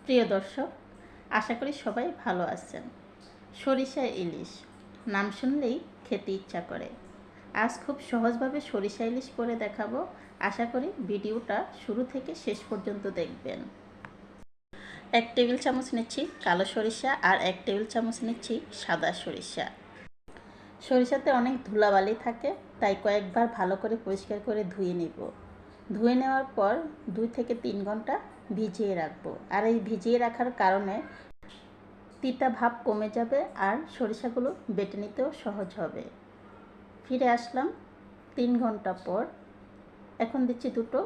প্রিয় দর্শক, আশা করি সবাই ভালো আছেন। সরিষা ইলিশ নাম শুনলেই খেতে ইচ্ছা করে। আজ খুব সহজভাবে সরিষা ইলিশ করে দেখাবো। আশা করি ভিডিওটা শুরু থেকে শেষ পর্যন্ত দেখবেন। 1 টেবিল চামচ নিচ্ছি কালো সরিষা আর 1 টেবিল চামচ নিচ্ছি সাদা সরিষা। সরিষাতে অনেক ধুলাবালি থাকে, তাই কয়েকবার ভালো করে পরিষ্কার করে ধুয়ে নেব। ধুয়ে নেওয়ার পর 2 থেকে 3 ঘন্টা ভিজিয়ে রাখবো। আর এই ভিজিয়ে রাখার কারণে তিতা ভাব কমে যাবে আর সরিষাগুলো বেটে নিতেও সহজ হবে। ফিরে আসলাম 3 ঘন্টা পর। এখন দিচ্ছি 2টো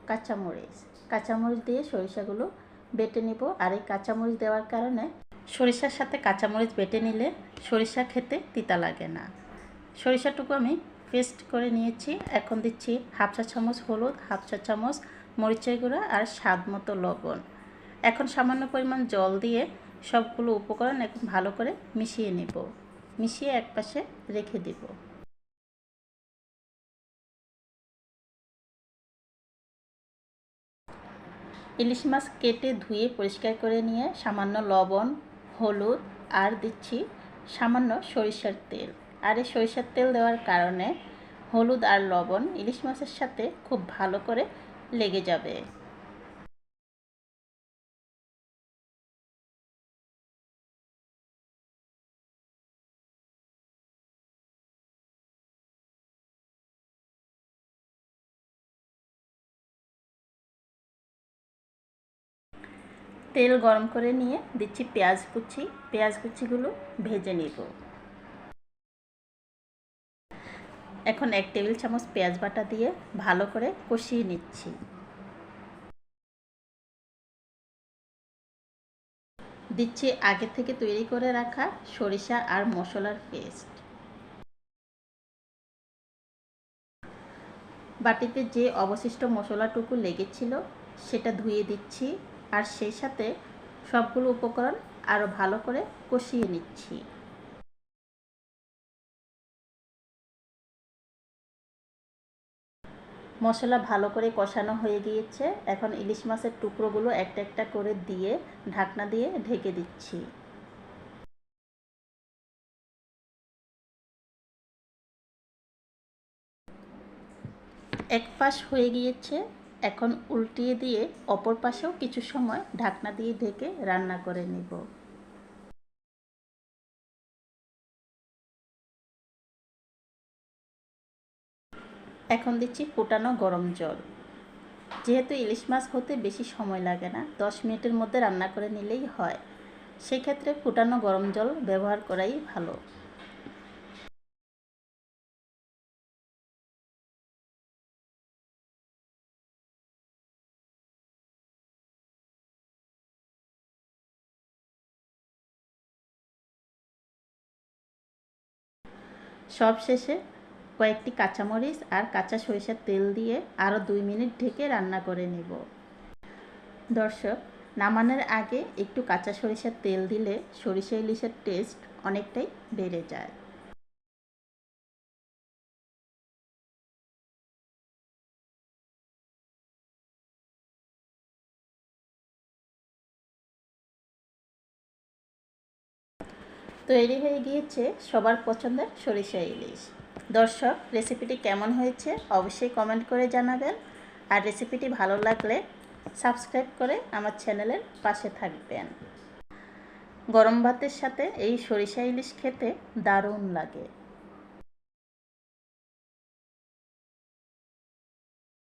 কাঁচামরিচ দিয়ে সরিষাগুলো বেটে নিব। আর এই কাঁচামরিচ দেওয়ার কারণে সরিষার সাথে কাঁচামরিচ বেটে নিলে সরিষা খেতে তিতা লাগে না। সরিষাটুকু আমি পেস্ট করে নিয়েছি। এখন দিচ্ছি 1/2 চা চামচ হলুদ, 1/2 চা চামচ মরিচের গুঁড়া আর স্বাদ মতো লবণ। এখন সামান্য পরিমাণ জল দিয়ে সবগুলো উপকরণ এখন ভালো করে মিশিয়ে নেব। মিশিয়ে একপাশে রেখে দেব। ইলিশ মাছ কেটে ধুয়ে পরিষ্কার করে নিয়ে সামান্য লবণ, হলুদ আর দিচ্ছি সামান্য সরিষার তেল। আর এই সরিষার তেল দেওয়ার কারণে হলুদ আর লবণ ইলিশ মাছের সাথে খুব ভালো করে লেগে যাবে। তেল গরম করে নিয়ে দিচ্ছি পেঁয়াজ কুচিগুলো ভেজে নেব। এখন 1 টেবিল চামচ পেঁয়াজ বাটা দিয়ে ভালো করে কষিয়ে নিচ্ছি। দিচ্ছি আগে থেকে তৈরি করে রাখা সরিষা আর মশলার পেস্ট। বাটিতে যে অবশিষ্ট মশলাটুকু লেগেছিল সেটা ধুয়ে দিচ্ছি আর সেই সাথে সবগুলো উপকরণ আরও ভালো করে কষিয়ে নিচ্ছি। মশলা ভালো করে কষানো হয়ে গিয়েছে। এখন ইলিশ মাছের টুকরোগুলো একটা একটা করে দিয়ে ঢাকনা দিয়ে ঢেকে দিচ্ছি। এক পাশ হয়ে গিয়েছে, এখন উল্টিয়ে দিয়ে অপর পাশেও কিছু সময় ঢাকনা দিয়ে ঢেকে রান্না করে নেব। এখন দিচ্ছি ফুটানো গরম জল। যেহেতু ইলিশ মাছ হতে বেশি সময় লাগে না, 10 মিনিটের মধ্যে রান্না করে নিলেই হয়, সেক্ষেত্রে ফুটানো গরম জল ব্যবহার করাই ভালো। সব শেষে কয়েকটি কাঁচামরিচ আর কাঁচা সরিষার তেল দিয়ে আরও 2 মিনিট ঢেকে রান্না করে নেব। দর্শক, নামানোর আগে একটু কাঁচা সরিষার তেল দিলে সরিষা ইলিশের টেস্ট অনেকটাই বেড়ে যায়। তৈরি হয়ে গিয়েছে সবার পছন্দের সরিষা ইলিশ। দর্শক, রেসিপিটি কেমন হয়েছে অবশ্যই কমেন্ট করে জানাবেন। আর রেসিপিটি ভালো লাগলে সাবস্ক্রাইব করে আমার চ্যানেলের পাশে থাকবেন। গরম ভাতের সাথে এই সরিষা ইলিশ খেতে দারুণ লাগে।